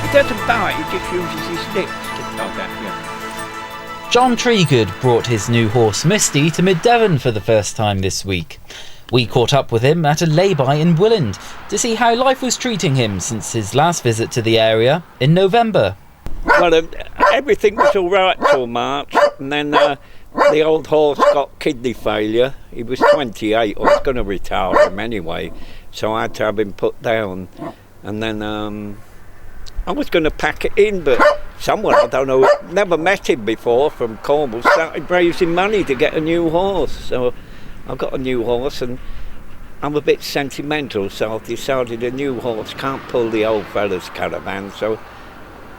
He doesn't bite, he just uses his lips to tug at you. John Treagood brought his new horse Misty to Mid Devon for the first time this week. We caught up with him at a lay-by in Willand to see how life was treating him since his last visit to the area in November. Well, everything was all right till March, and then the old horse got kidney failure. He was 28, I was going to retire him anyway, so I had to have him put down. And then I was going to pack it in, but someone, I don't know, never met him before, from Cornwall, started raising money to get a new horse. So I got a new horse, and I'm a bit sentimental, so I've decided a new horse can't pull the old fella's caravan, so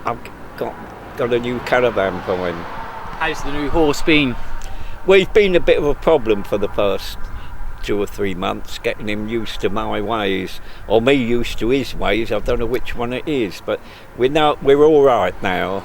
I've got a new caravan for him. How's the new horse been? Well, he's been a bit of a problem for the first 2 or 3 months, getting him used to my ways, or me used to his ways. I don't know which one it is, but we're all right now.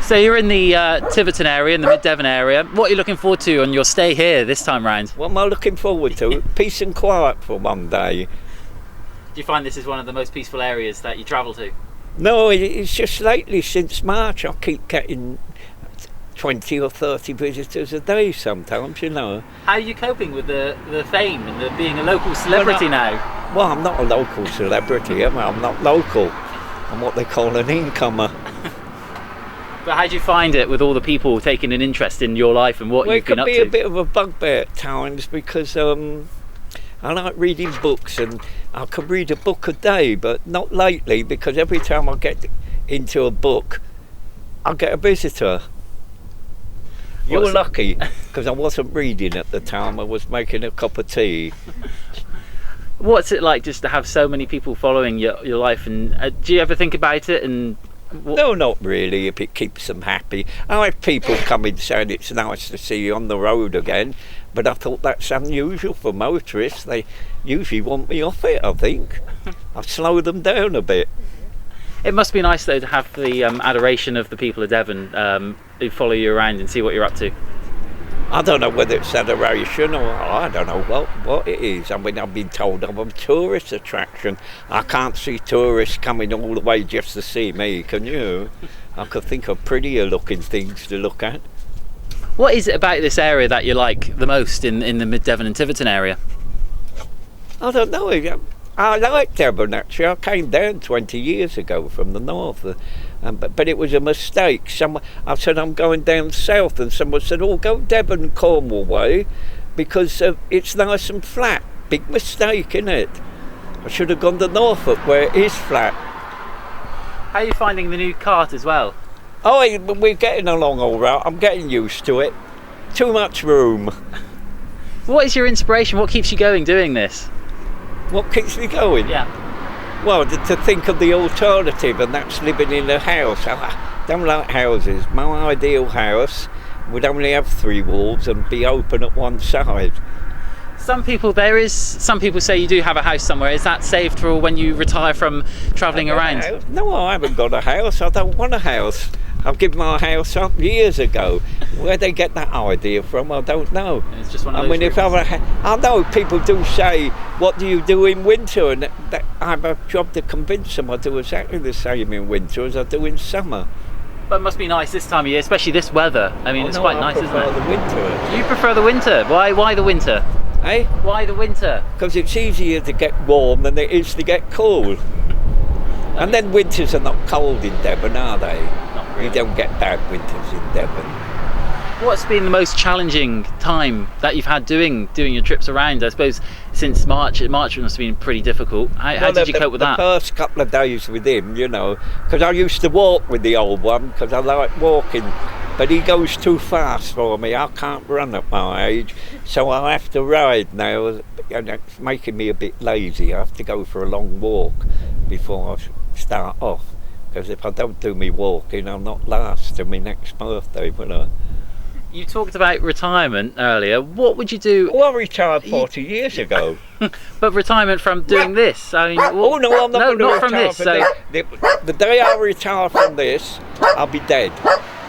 So you're in the Tiverton area, in the Mid Devon area. What are you looking forward to on your stay here this time round? What am I looking forward to? Peace and quiet for one day. Do you find this is one of the most peaceful areas that you travel to? No, it's just lately, since March, I keep getting 20 or 30 visitors a day sometimes, you know. How are you coping with the fame and being a local celebrity now? Well, I'm not a local celebrity, am I? I'm not local. I'm what they call an incomer. But how do you find it with all the people taking an interest in your life and what you've been up to? It could be a bit of a bugbear at times, because I like reading books, and I could read a book a day, but not lately, because every time I get into a book, I get a visitor. You're lucky, because I wasn't reading at the time, I was making a cup of tea. What's it like just to have so many people following your life, and do you ever think about it? And no, not really, if it keeps them happy. I have people coming saying it's nice to see you on the road again, but I thought that's unusual for motorists. They usually want me off it, I think. I slow them down a bit. It must be nice though to have the adoration of the people of Devon who follow you around and see what you're up to. I don't know whether it's adoration or I don't know what it is. I mean, I've been told I'm a tourist attraction. I can't see tourists coming all the way just to see me, can you? I could think of prettier looking things to look at. What is it about this area that you like the most in the Mid Devon and Tiverton area? I don't know. I like Devon, actually. I came down 20 years ago from the north, but it was a mistake. I said I'm going down south, and someone said, oh, go Devon, Cornwall way, because it's nice and flat. Big mistake, isn't it? I should have gone to Norfolk, where it is flat. How are you finding the new cart as well? Oh, we're getting along all right. I'm getting used to it. Too much room. What is your inspiration? What keeps you going doing this? What keeps me going? Yeah. Well, to think of the alternative, and that's living in a house. I don't like houses. My ideal house would only have 3 walls and be open at one side. Some people say you do have a house somewhere. Is that saved for when you retire from travelling around? No, I haven't got a house. I don't want a house. I've given my house up years ago. Where they get that idea from, I don't know. It's just one of those I know people do say, what do you do in winter? And I have a job to convince them I do exactly the same in winter as I do in summer. But it must be nice this time of year, especially this weather. I mean, it's quite nice, isn't it? I prefer the winter. You prefer the winter? Why the winter? Eh? Why the winter? Because it's easier to get warm than it is to get cold. And then winters are not cold in Devon, are they? Not really. You don't get bad winters in Devon. What's been the most challenging time that you've had doing your trips around? I suppose since March must have been pretty difficult. How did you cope with that? The first couple of days with him, you know, because I used to walk with the old one because I like walking, but he goes too fast for me. I can't run at my age, so I have to ride now, and it's making me a bit lazy. I have to go for a long walk before I start off, because if I don't do me walking, I'll not last to my next birthday, will I? You talked about retirement earlier. What would you do? Well, I retired 40 years ago. But retirement from doing this? I mean, oh no, I'm not going to not retire from this. So the day I retire from this, I'll be dead.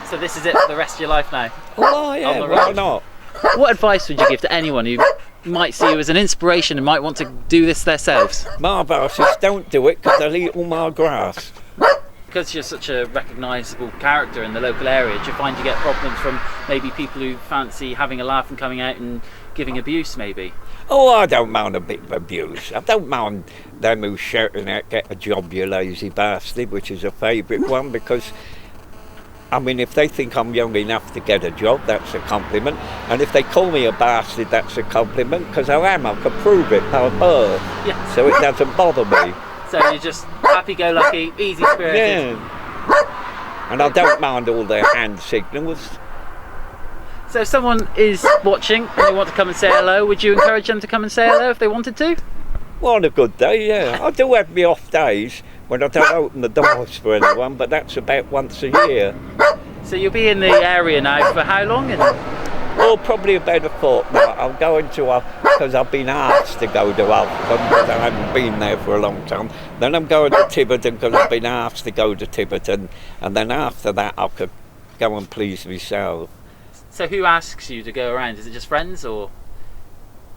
So this is it for the rest of your life now? Oh yeah, why not? What advice would you give to anyone who might see you as an inspiration and might want to do this themselves? My advice is don't do it, because they'll eat all my grass. Because you're such a recognisable character in the local area, do you find you get problems from maybe people who fancy having a laugh and coming out and giving abuse, maybe? Oh, I don't mind a bit of abuse. I don't mind them who's shouting out, "Get a job, you lazy bastard," which is a favourite one, because, I mean, if they think I'm young enough to get a job, that's a compliment. And if they call me a bastard, that's a compliment, because I am. I can prove it by birth. Yeah. So it doesn't bother me. So you're just happy-go-lucky, easy-spirited. Yeah. And I don't mind all their hand signals. So if someone is watching and they want to come and say hello, would you encourage them to come and say hello if they wanted to? Well, on a good day, yeah. I do have my off days when I don't open the doors for anyone, but that's about once a year. So you'll be in the area now for how long? Oh, probably about a fortnight. I'll go into because I've been asked to go to Alfred because I haven't been there for a long time. Then I'm going to Tiverton because I've been asked to go to Tiverton, and then after that I could go and please myself. So who asks you to go around? Is it just friends or?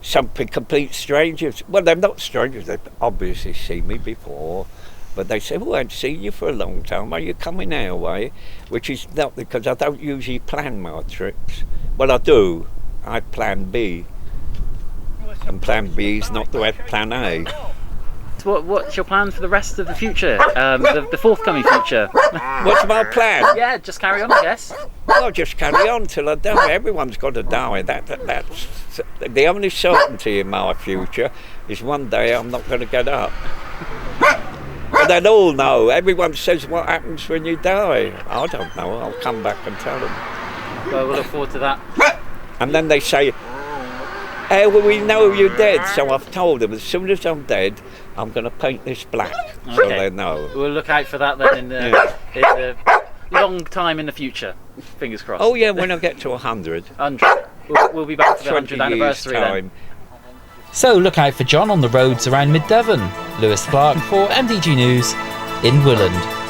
Some complete strangers. Well, they're not strangers. They've obviously seen me before. But they say, "Oh, I haven't seen you for a long time. Are you coming our way?" Which is not, because I don't usually plan my trips. Well, I do. I plan B. And plan B is not to have plan A. So what's your plan for the rest of the future? The forthcoming future? What's my plan? Yeah, just carry on, I guess. Well, I'll just carry on till I die. Everyone's got to die. That's the only certainty in my future is one day I'm not going to get up. But they'll all know. Everyone says, "What happens when you die?" I don't know. I'll come back and tell them. Well, we'll look forward to that. And then they say, "How will we know you're dead?" So I've told them, as soon as I'm dead, I'm going to paint this black, so they know. We'll look out for that then in the long time in the future. Fingers crossed. Oh yeah, when I get to 100. 100. We'll be back to the 100th anniversary then. So look out for John on the roads around Mid Devon. Lewis Clark for MDG News in Willand.